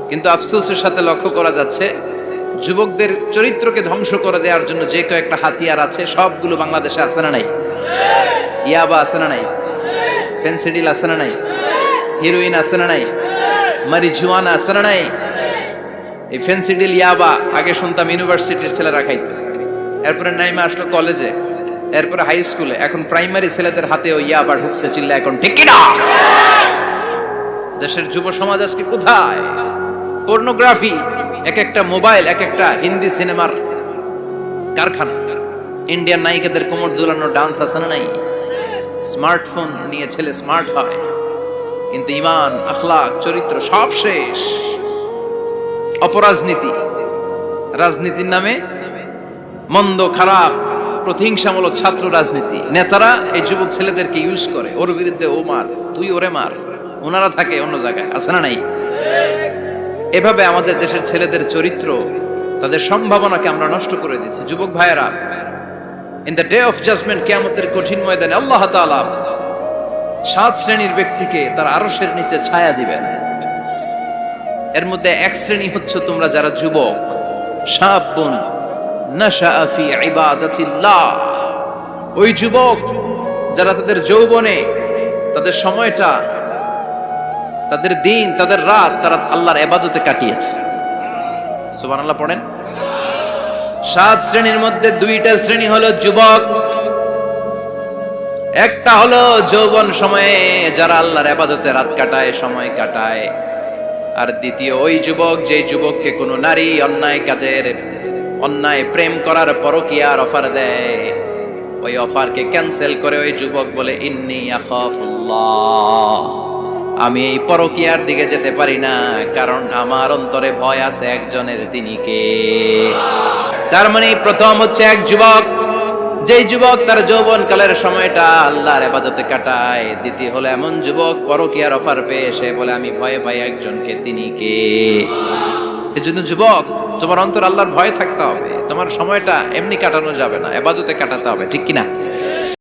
কিন্তু আফসোসের সাথে লক্ষ্য করা যাচ্ছে যুবকদের চরিত্রকে ধ্বংস করে দেওয়ার জন্য যে কয়েকটা হাতিয়ার আছে সবগুলো বাংলাদেশে আছে না নাই? ইয়াবা আছে না নাই? ফেন্সিডিল আছে না নাই? হিরোইন আছে না নাই? মারিজুয়ানা আছে না নাই? এই ফেন্সিডিল ইয়াবা আগে শুনতাম ইউনিভার্সিটির ছেলেরা খাইতো, এরপরে নাইমে আসলো কলেজে, এরপরে হাই স্কুলে, এখন প্রাইমারি ছেলেদের হাতেও ইয়াবা ঢুকছে। চিল্লা এখন ঠিক কিনা? দেশের যুব সমাজ আজকে কোথায়? পর্নোগ্রাফি, এক একটা মোবাইল এক একটা হিন্দি সিনেমার কারখানা। ইন্ডিয়ান নায়িকাদের কোমর দুলানো ডান্স আছে না নাই? স্মার্টফোন নিয়ে ছেলে স্মার্ট হয়, কিন্তু ঈমান, আখলাক, চরিত্র সব শেষ। অপরাজনীতি, রাজনীতির নামে মন্দ খারাপ প্রতিহিংসামূলক ছাত্র রাজনীতি, নেতারা এই যুবক ছেলেদেরকে ইউজ করে, ওর বিরুদ্ধে ও মার, তুই ওরে মার, ওনারা থাকে অন্য জায়গায়, আছে না নাই? এভাবে আমাদের দেশের ছেলেদের চরিত্র, তাদের সম্ভাবনাকে আমরা নষ্ট করে দিচ্ছি। যুবক ভাইয়েরা, in the day of judgement, কিয়ামতের কঠিন ময়দানে আল্লাহ তাআলা 7 শ্রেণীর ব্যক্তিকে তার আরশের নিচে ছায়া দিবেন। এর মধ্যে এক শ্রেণী হচ্ছে তোমরা যারা যুবক, শাবুন নাশাআ ফি ইবাদাতিল্লাহ, ওই যুবক যারা তাদের যৌবনে তাদের সময়টা, তাদের দিন, তাদের রাত তারা আল্লাহর ইবাদতে কাটিয়েছে। সুবহানাল্লাহ পড়েন। 7 শ্রেণীর মধ্যে 2টা শ্রেণী হলো যুবক। একটা হলো যৌবন সময়ে যারা আল্লাহর ইবাদতে রাত কাটায়, সময় কাটায়। আর দ্বিতীয় ওই যুবক, যে যুবককে কোনো নারী অন্যায় কাজের, অন্যায় প্রেম করার পরকীয়ার অফার দেয়, ওই অফারকে ক্যান্সেল করে ওই যুবক বলে ইন্নী আখাফুল্লাহ, আমি এই পরকীয়ার দিকে যেতে পারি না, কারণ আমার অন্তরে ভয় আছে একজনের, তিনি কে? তার মানে প্রথম হচ্ছে এক যুবক, যেই যুবক তার যৌবনকালের সময়টা আল্লাহর ইবাদতে কাটায়। দ্বিতীয় হলো এমন যুবক পরকীয়ার অফার পেয়ে সে বলে আমি ভয় পাই একজনকে, তিনি কে? এজন্য যুবক, তোমার অন্তর আল্লাহর ভয় থাকতে হবে, তোমার সময়টা এমনি কাটানো যাবে না, ইবাদতে কাটাতে হবে, ঠিক কিনা?